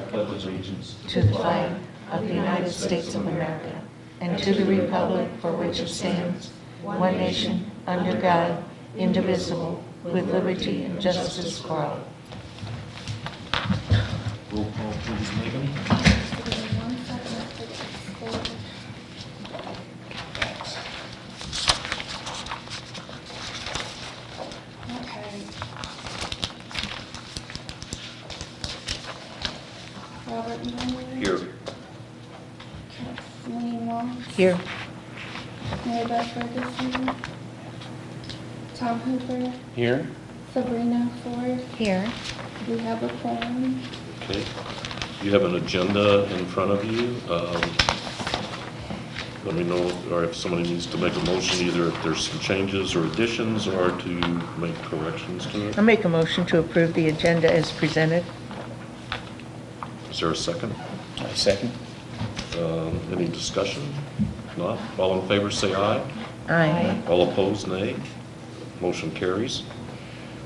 pledge allegiance to the flag of the United States of America and to the republic for which it stands, one nation, under God, indivisible, with liberty and justice for all. Roll call, please, Megan. Okay. Robert Miller. Here. Kathleen Long. Here. Mary Beth Ferguson. Tom Hooper. Here. Sabrina Ford. Here. We have a quorum. Okay. You have an agenda in front of you. Let me know or if somebody needs to make a motion, either if there's some changes or additions or to make corrections to it. I'll make a motion to approve the agenda as presented. Is there a second? I second. Any discussion? Not? All in favor say aye. Aye. All opposed, nay. Motion carries.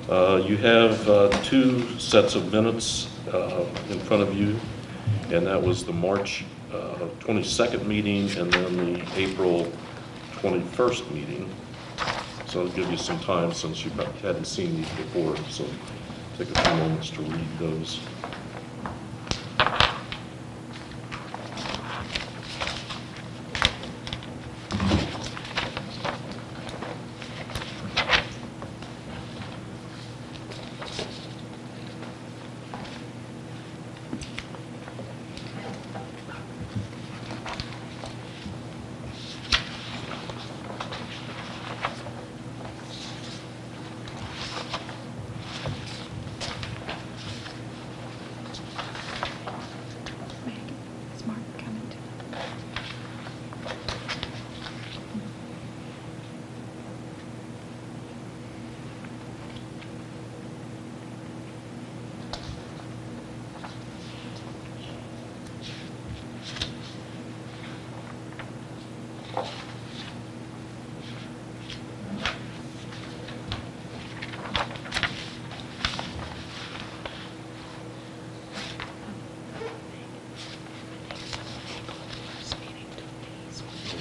You have two sets of minutes in front of you, and that was the March 22nd meeting and then the April 21st meeting. So I'll give you some time since you hadn't seen these before, so take a few moments to read those. Is Mark coming too?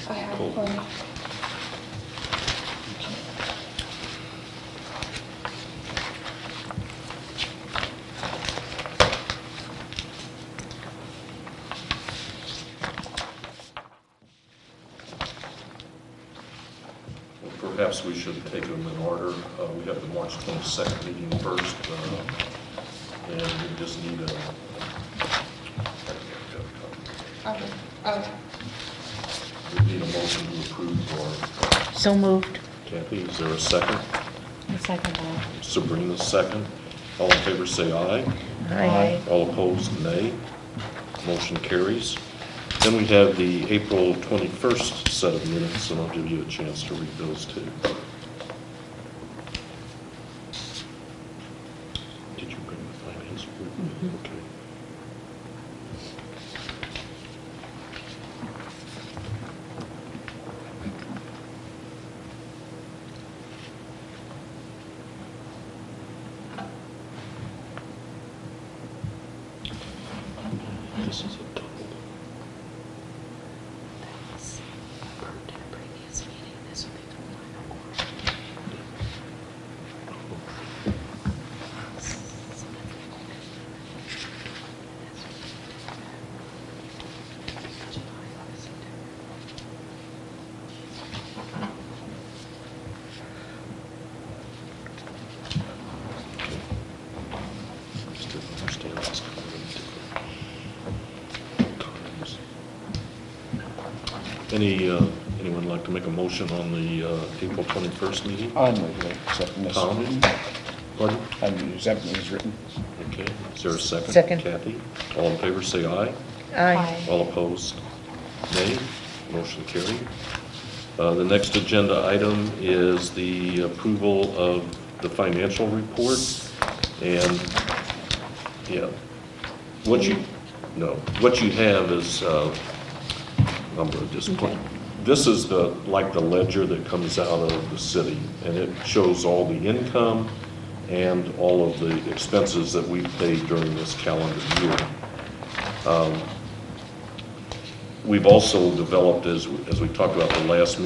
I have Cool. plenty. Perhaps we should take them in order. We have the March 22nd meeting first, and we just need a... Okay. Okay. We need a motion to approve for So moved. Kathy. Is there a second? A second. Sabrina, second. All in favor say aye. Aye. All opposed, nay. Motion carries. Then we have the April 21st set of minutes, and I'll give you a chance to read those too. Did you bring the finance group? Okay. This is a double. Approved in a previous meeting. This will be the final Just didn't understand this kind of different times. Anyone like to make a motion on the April 21st meeting? I move to accept them as Tom? written. Pardon? I move to accept them as written. Okay, is there a second? Second. Kathy? All in favor say aye. Aye. All opposed, nay. Motion carried. The next agenda item is the approval of the financial report. And, yeah, what you have is, I'm going to just put, this is like the ledger that comes out of the city, and it shows all the income and all of the expenses that we paid during this calendar year. We've also developed, as we talked about the last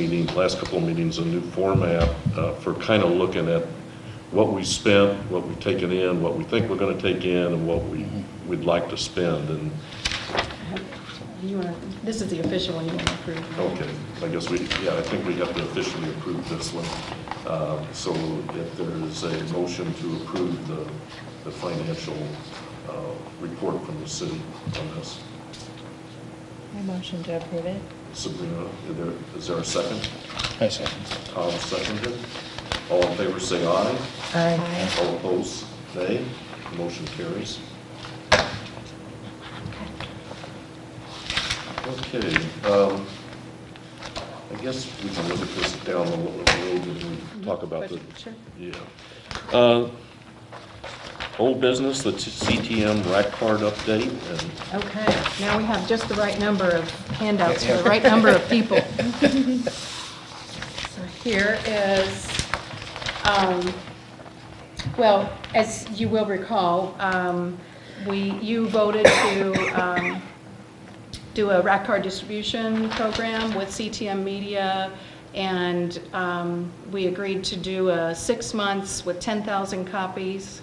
couple of meetings, a new format for kind of looking at what we spent, what we've taken in, what we think we're going to take in, and what we'd like to spend. And This is the official one you want to approve. okay, I guess I think we have to officially approve this one. So if there is a motion to approve the financial report from the city on this. I motion to approve it. Sabrina, is there a second? I second. Tom seconded. All in favor say aye. Aye. All opposed, nay. Motion carries. Okay, I guess we can look at this down the road and we talk about the, Sure. yeah. Old business, the CTM rack card update, and Okay, now we have just the right number of handouts for the right number of people. So here is, well, as you will recall, you voted to do a rack card distribution program with CTM Media, and we agreed to do 6 months with 10,000 copies.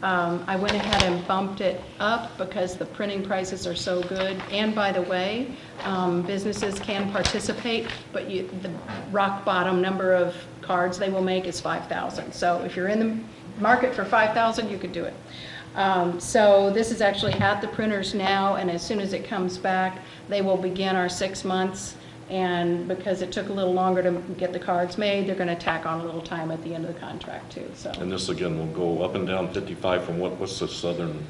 I went ahead and bumped it up because the printing prices are so good. And by the way, businesses can participate, but the rock bottom number of cards they will make is 5,000. So if you're in the market for 5,000, you could do it. So this is actually at the printers now, and as soon as it comes back, they will begin our 6 months. And because it took a little longer to get the cards made, they're going to tack on a little time at the end of the contract too. So. and this again will go up and down 55 from what's the southern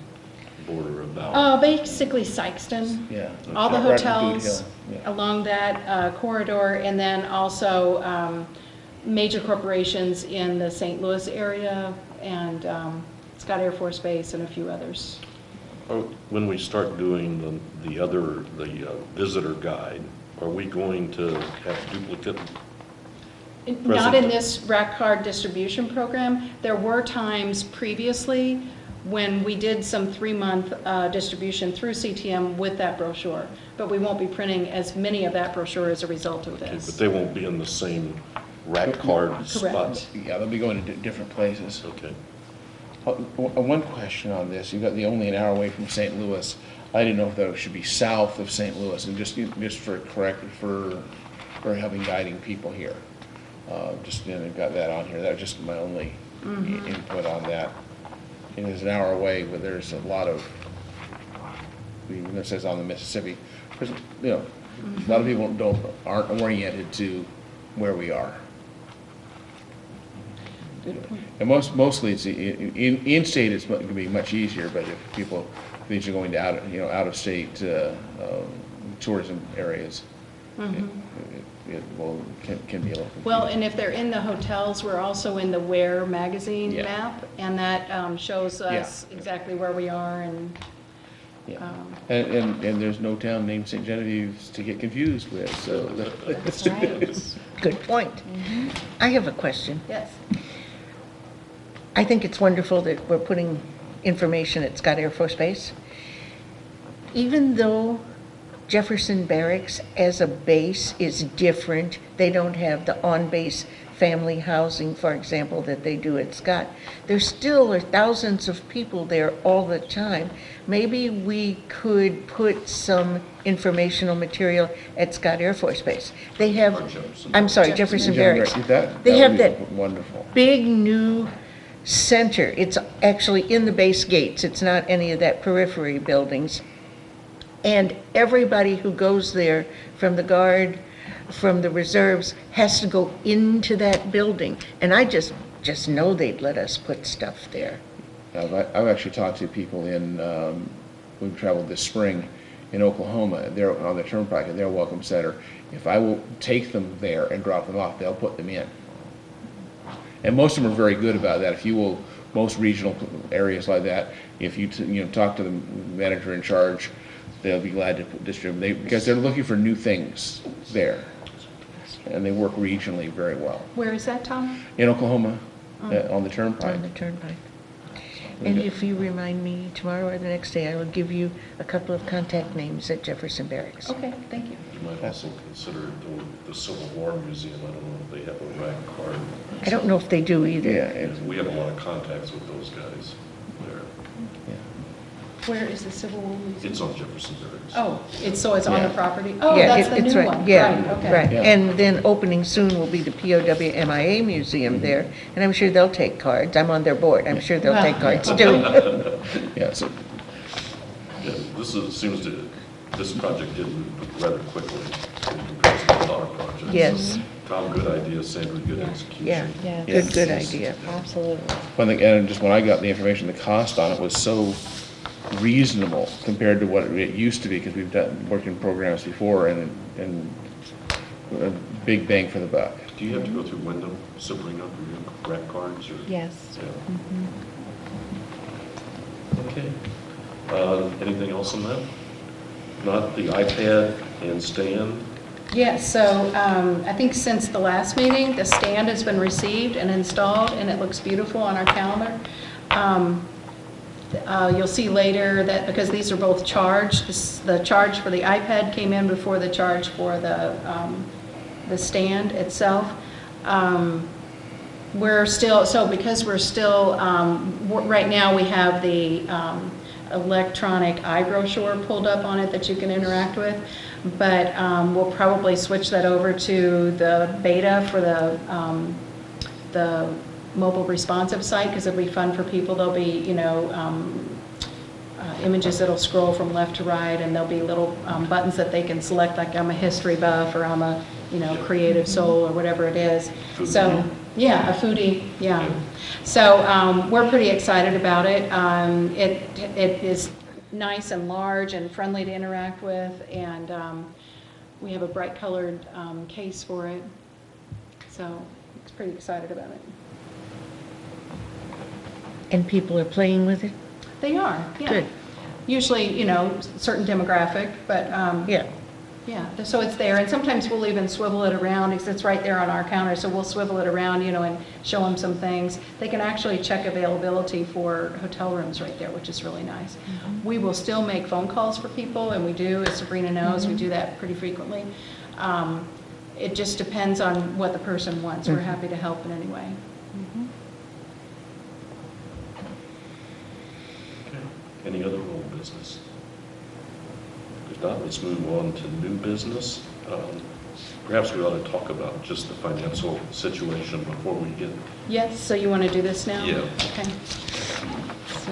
border about? Basically Sykeston. Yeah. All the Right on Boot hotels Hill, yeah. along that corridor, and then also major corporations in the St. Louis area, and Scott Air Force Base, and a few others. When we start doing the visitor guide, are we going to have duplicate? Not in this rack card distribution program. There were times previously when we did some 3-month distribution through CTM with that brochure, but we won't be printing as many of that brochure as a result of Okay, this. but they won't be in the same rack card spots? Yeah, they'll be going to different places. Okay. One question on this, you've got the only an hour away from St. Louis. I didn't know if that should be south of St. Louis, and just for having guiding people here. Got that on here. That was just my only input on that. And it's an hour away, but there's a lot of, even it says on the Mississippi, there's, a lot of people aren't oriented to where we are. And mostly it's in state, it's going to be much easier, but if people, these are going to out of state tourism areas, it can be a little confusing. Well, and if they're in the hotels, we're also in the Where magazine Yeah. map, and that shows us exactly where we are, and Yeah. And there's no town named St. Genevieve to get confused with, so. That's right. Good point. I have a question. yes. I think it's wonderful that we're putting information at Scott Air Force Base. Even though Jefferson Barracks as a base is different, they don't have the on-base family housing, for example, that they do at Scott. There still are thousands of people there all the time. Maybe we could put some informational material at Scott Air Force Base. They have, I'm sorry, Jefferson Barracks. They have would that be wonderful. big new center. It's actually in the base gates. It's not any of that periphery buildings. And everybody who goes there from the Guard, from the reserves, has to go into that building. And I just know they'd let us put stuff there. I've actually talked to people we've traveled this spring in Oklahoma. They're on the Turnpike at their Welcome Center. If I will take them there and drop them off, they'll put them in. And most of them are very good about that. If you will, most regional areas like that, if you talk to the manager in charge, they'll be glad to distribute because they're looking for new things there, and they work regionally very well. Where is that, Tom? In Oklahoma, on the Turnpike. On the Turnpike. And if you remind me tomorrow or the next day, I will give you a couple of contact names at Jefferson Barracks. Okay, thank you. You might also consider the Civil War Museum. I don't know if they have a rack card. I don't know if they do either. Yeah, We have a lot of contacts with those guys there. Where is the Civil War Museum? It's on Jefferson Barracks. Oh, it's on the Yeah. property? Oh, Yeah, that's the it's new right. one. Yeah, Right, okay. right. Yeah. And then opening soon will be the POW MIA Museum there, and I'm sure they'll take cards. I'm on their board. I'm sure they'll Well, take cards too. yeah, so, Yeah, this project did move rather quickly in comparison to a lot of projects. Yes. Tom, good idea. Sandra, good execution. Yeah, Yes. good idea. Absolutely. one thing, and just when I got the information, the cost on it was so reasonable compared to what it used to be, because we've worked in programs before, and a big bang for the buck. Do you have to go through Wyndham, Sabrina, for your rack cards? Or? Yes. Yeah. Okay. Anything else on that? Not the iPad and stand? Yeah, so I think since the last meeting, the stand has been received and installed, and it looks beautiful on our calendar. You'll see later that, because these are both charged, the charge for the iPad came in before the charge for the stand itself. Because we're still, right now we have the electronic iBrochure pulled up on it that you can interact with, but we'll probably switch that over to the beta for the mobile responsive site, because it'll be fun for people. There'll be, images that'll scroll from left to right, and there'll be little buttons that they can select, like I'm a history buff, or I'm a, creative soul, or whatever it is. Foodie. So, yeah, a foodie, yeah. So we're pretty excited about it. It is nice and large and friendly to interact with, and we have a bright colored case for it. So it's pretty excited about it. And people are playing with it? They are, yeah. Good. Usually, certain demographic, but Yeah. yeah, so it's there. And sometimes we'll even swivel it around, because it's right there on our counter, so we'll swivel it around, and show them some things. They can actually check availability for hotel rooms right there, which is really nice. We will still make phone calls for people, and we do, as Sabrina knows, we do that pretty frequently. It just depends on what the person wants. We're happy to help in any way. Okay. Any other old business? If not, let's move on to new business. Perhaps we ought to talk about just the financial situation before we get. Yes, so you want to do this now? Yeah. Okay. So,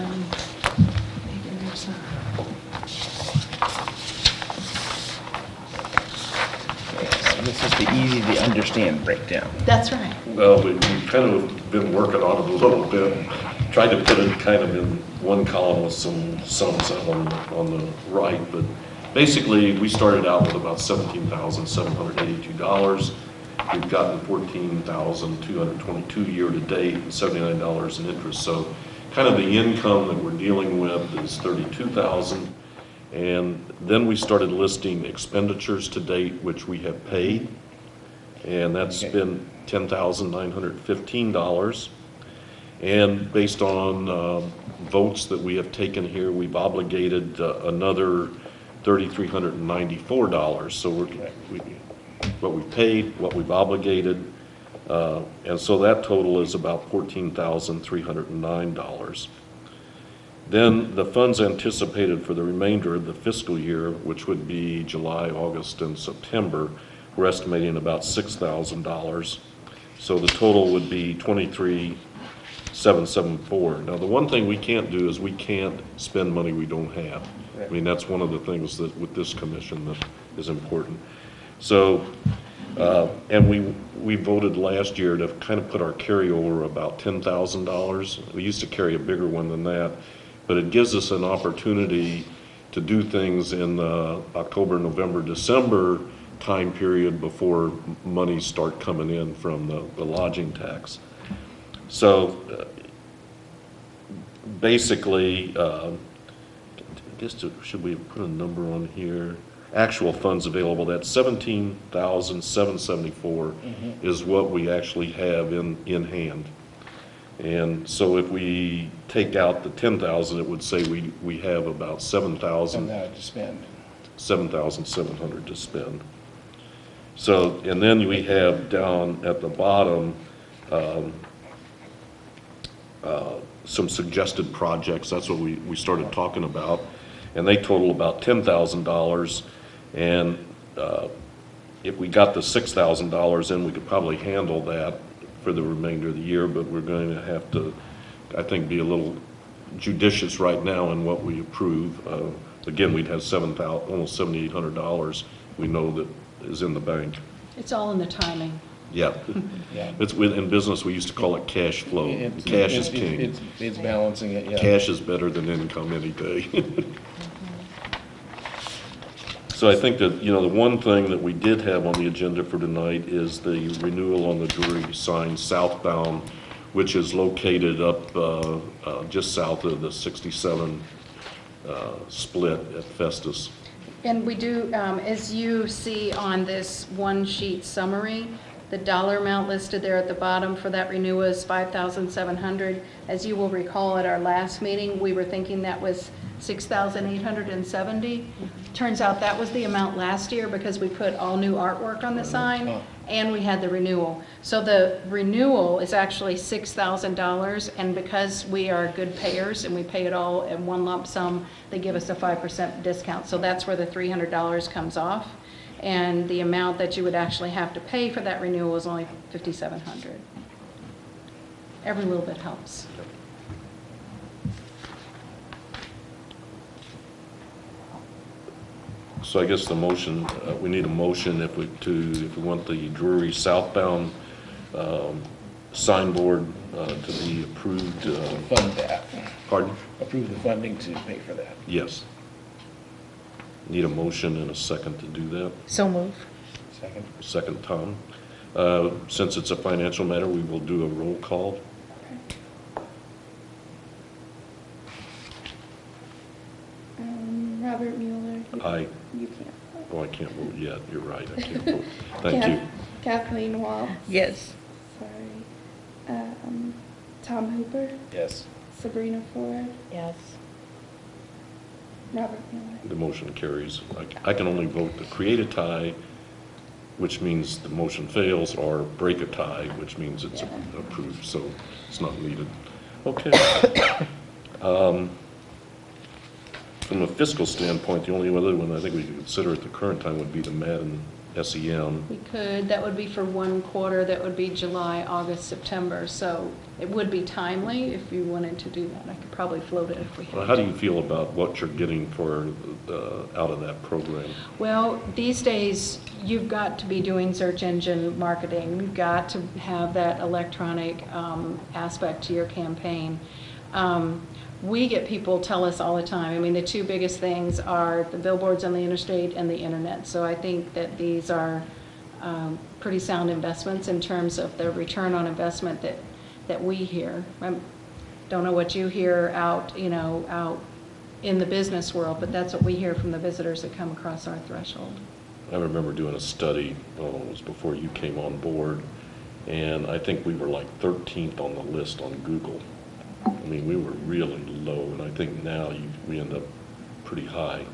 maybe there's a... So this is the easy to understand breakdown. That's right. Well, we've kind of been working on it a little bit, tried to put it kind of in one column with some sums out on the right, but basically we started out with about $17,782. We've gotten $14,222 year to date, and $79 in interest. So kind of the income that we're dealing with is $32,000. And then we started listing expenditures to date, which we have paid, and that's Okay. been $10,915. And based on votes that we have taken here, we've obligated another $3,394. So what we've paid, what we've obligated, and so that total is about $14,309. Then the funds anticipated for the remainder of the fiscal year, which would be July, August, and September, we're estimating about $6,000. So the total would be $23,774. Now, the one thing we can't do is we can't spend money we don't have. I mean, that's one of the things that with this commission that is important. So, and we voted last year to kind of put our carryover about $10,000. We used to carry a bigger one than that, but it gives us an opportunity to do things in the October, November, December time period before monies start coming in from the lodging tax. So basically, should we put a number on here? Actual funds available, that's $17,774 is what we actually have in hand. And so if we take out the 10,000, it would say we have about 7,000. Something to spend. 7,700 to spend. So, and then we have down at the bottom, some suggested projects. That's what we started talking about. And they total about $10,000. And if we got the $6,000 in, we could probably handle that for the remainder of the year, but we're going to have to, I think, be a little judicious right now in what we approve. Again, we'd have almost $7,800 we know that is in the bank. It's all in the timing. Yeah. Yeah. In business, we used to call it cash flow. Cash is king. It's balancing it, yeah. Cash is better than income any day. So I think that, the one thing that we did have on the agenda for tonight is the renewal on the Drury sign southbound, which is located up just south of the 67 split at Festus. And we do, as you see on this one-sheet summary, the dollar amount listed there at the bottom for that renewal is $5,700. As you will recall at our last meeting, we were thinking that was $6,870. Turns out that was the amount last year because we put all new artwork on the sign and we had the renewal. So the renewal is actually $6,000, and because we are good payers and we pay it all in one lump sum, they give us a 5% discount. So that's where the $300 comes off. And the amount that you would actually have to pay for that renewal is only $5,700. Every little bit helps. So I guess the motion, we need a motion if we want the Drury southbound signboard to be approved. Fund that. Pardon? Approve the funding to pay for that. Yes. Need a motion and a second to do that. So move. Second. Second, Tom. Since it's a financial matter, we will do a roll call. Robert Mueller. Aye. You can't vote. Oh, I can't vote yet. You're right. I can't vote. Thank you. Kathleen Wall. Yes. Sorry. Tom Hooper. Yes. Sabrina Ford. Yes. Robert Mueller. The motion carries. I can only vote to create a tie, which means the motion fails, or break a tie, which means it's approved, so it's not needed. Okay. From a fiscal standpoint, the only other one I think we could consider at the current time would be the Madden SEM. We could, that would be for one quarter, that would be July, August, September. So it would be timely if you wanted to do that. I could probably float it if we had to. How do you feel about what you're getting for out of that program? Well, these days, you've got to be doing search engine marketing. You've got to have that electronic aspect to your campaign. We get people tell us all the time, I mean, the two biggest things are the billboards on the interstate and the internet. So I think that these are pretty sound investments in terms of the return on investment that we hear. I don't know what you hear out in the business world, but that's what we hear from the visitors that come across our threshold. I remember doing a study, it was before you came on board, and I think we were like 13th on the list on Google. I mean, we were really low, and I think now we end up pretty high.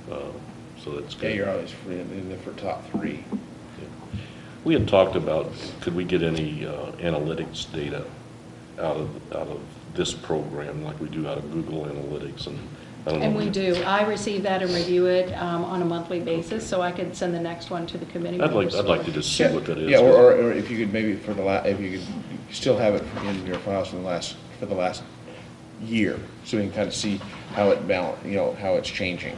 So that's good. Yeah, you're always in there for top 3. Yeah. We had talked about, could we get any analytics data out of this program like we do out of Google Analytics? And I don't know. And we do. I receive that and review it on a monthly basis, so I could send the next one to the committee members. I'd like to just see what that is. Yeah, or if you could maybe if you could still have it in your files for the last year, so we can kind of see how it how it's changing.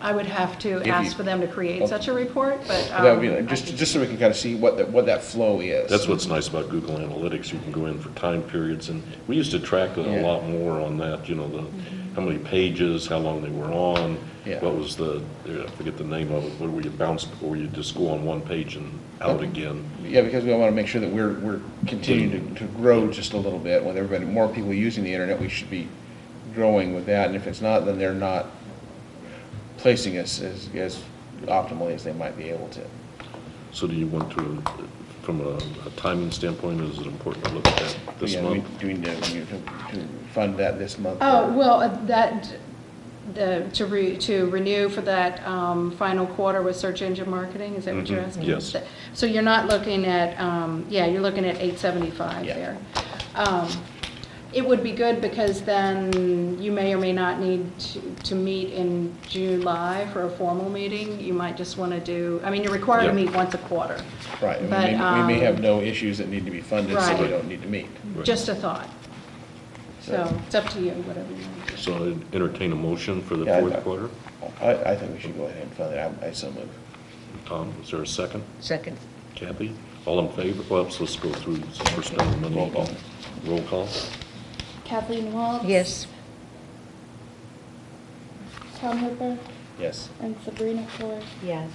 I would have to ask for them to create such a report, but. That would be just so we can kind of see what that flow is. That's what's nice about Google Analytics. You can go in for time periods, and we used to track it a lot more on that, how many pages, how long they were on, what was I forget the name of it, where you bounce, or you just go on one page and out again. Yeah, because we want to make sure that we're continuing to grow just a little bit. With more people using the internet, we should be growing with that, and if it's not, then they're not placing us as optimally as they might be able to. So do you want to from a timing standpoint, is it important to look at that this Yeah, month? do we need to fund that this month? Oh, well, to renew for that final quarter with search engine marketing, is that what you're Mhm, asking? yes. So you're not looking at, you're looking at 875 Yeah. there. It would be good because then you may or may not need to meet in July for a formal meeting. You might just want to do, I mean, you're required to Yep. meet once a quarter. Right, and But, we may have no issues that need to be funded, so we Right. don't need to meet. Right. Just a thought. So it's up to you, whatever you want to do. So I'd entertain a motion for the Yeah, fourth quarter. I think we should go ahead and fund it. I so move. Tom, is there a second? Second. Kathy, all in favor? Well, so let's go through, since we're spending money. Roll call. Roll call. Kathleen Waltz. Yes. Tom Hooper Yes. and Sabrina Ford. Yes.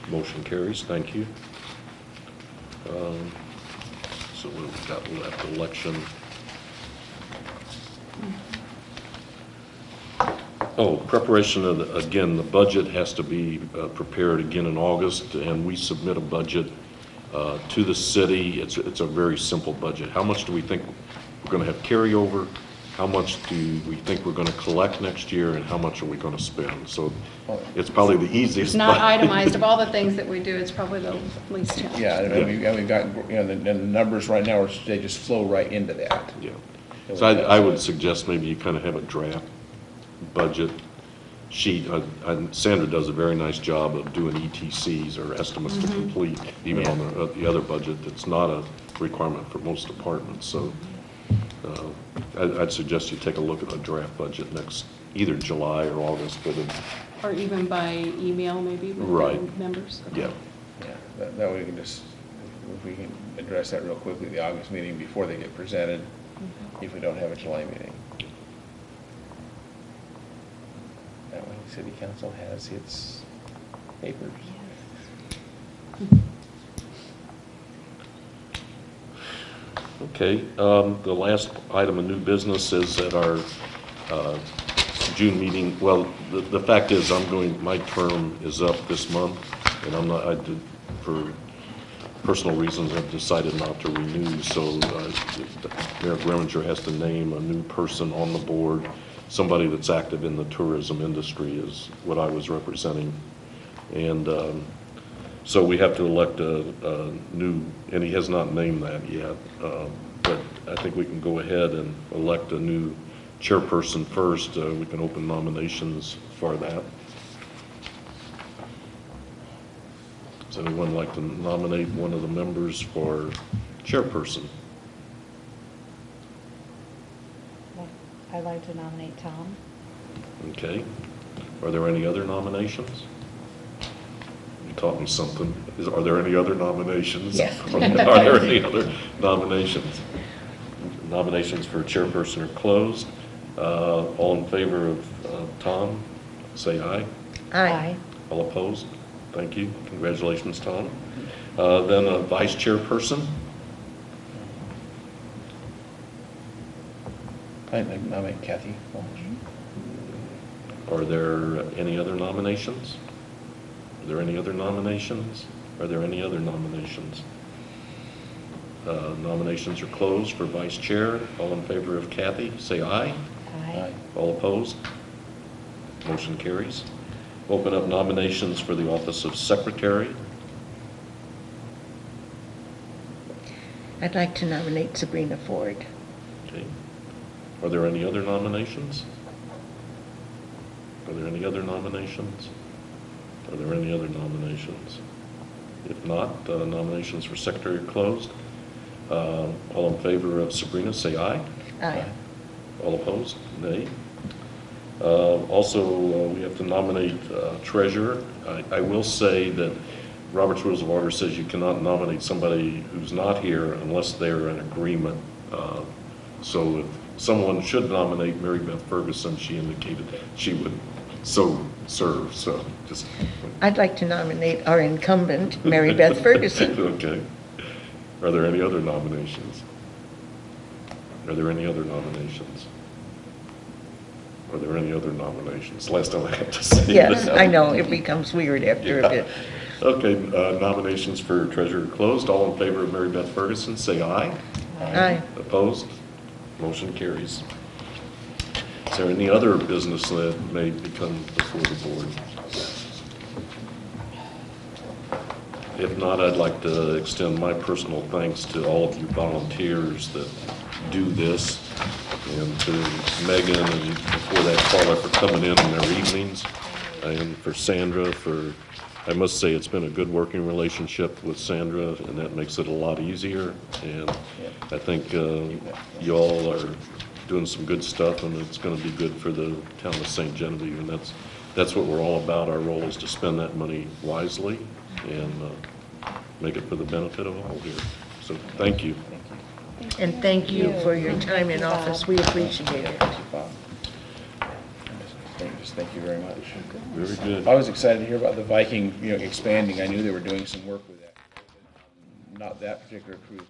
Motion carries, thank you. So we've got left election. Oh, preparation of, again, the budget has to be prepared again in August, and we submit a budget to the city. It's a very simple budget. How much do we think we're going to have carryover? How much do we think we're going to collect next year, and how much are we going to spend? So it's probably the easiest. It's not budget. itemized. Of all the things that we do, it's probably the least challenging. Yeah, and we've got, the numbers right now, they just flow right into that. Yeah. So I would suggest maybe you kind of have a draft budget sheet. Sandra does a very nice job of doing ETCs, or estimates to complete, even on the other budget. That's not a requirement for most departments. So I'd suggest you take a look at a draft budget next, either July or August, but Or even by email, maybe, with Right. the members. yeah. Yeah, that way we can just, if we can address that real quickly, the August meeting before they get presented, if we don't have a July meeting. That way city council has its papers. Okay, the last item of new business is at our June meeting. Well, the fact is, my term is up this month, and for personal reasons, I've decided not to renew, so Mayor Grimminger has to name a new person on the board. Somebody that's active in the tourism industry is what I was representing. And so we have to elect a new, and he has not named that yet, but I think we can go ahead and elect a new chairperson first. We can open nominations for that. Does anyone like to nominate one of the members for chairperson? I'd like to nominate Tom. Okay. Are there any other nominations? You taught me something. Are there any other nominations? Yes. Are there any other nominations? Nominations for chairperson are closed. All in favor of Tom, say aye. Aye. All opposed? Thank you. Congratulations, Tom. Then a vice chairperson. I nominate Kathy Walsh. Are there any other nominations? Are there any other nominations? Are there any other nominations? Nominations are closed for vice chair. All in favor of Kathy, say aye. Aye. All opposed? Motion carries. Open up nominations for the office of secretary. I'd like to nominate Sabrina Ford. Okay. Are there any other nominations? Are there any other nominations? Are there any other nominations? If not, nominations for secretary are closed. All in favor of Sabrina, say aye. Aye. All opposed? Nay. Also, we have to nominate treasurer. I will say that Robert's Rules of Order says you cannot nominate somebody who's not here unless they're in agreement. So if someone should nominate Mary Beth Ferguson, she indicated she would so serve, so just. I'd like to nominate our incumbent, Mary Beth Ferguson. Okay. Are there any other nominations? Are there any other nominations? Are there any other nominations? Last time I had to say Yes, that. I know, it becomes weird after a Yeah. bit. Okay, nominations for treasurer closed. All in favor of Mary Beth Ferguson, say aye. Aye. Opposed? Motion carries. Is there any other business that may become before the board? If not, I'd like to extend my personal thanks to all of you volunteers that do this, and to Megan and before that Carla for coming in their evenings, and for Sandra for, I must say it's been a good working relationship with Sandra, and that makes it a lot easier. And I think you all are doing some good stuff, and it's going to be good for the town of St. Genevieve, and that's what we're all about. Our role is to spend that money wisely and make it for the benefit of all here. So thank you. And thank you for your time in office. We appreciate it. Thank you, Bob. Thank you very much. Very good. I was excited to hear about the Viking, expanding. I knew they were doing some work with that. Not that particular cruise.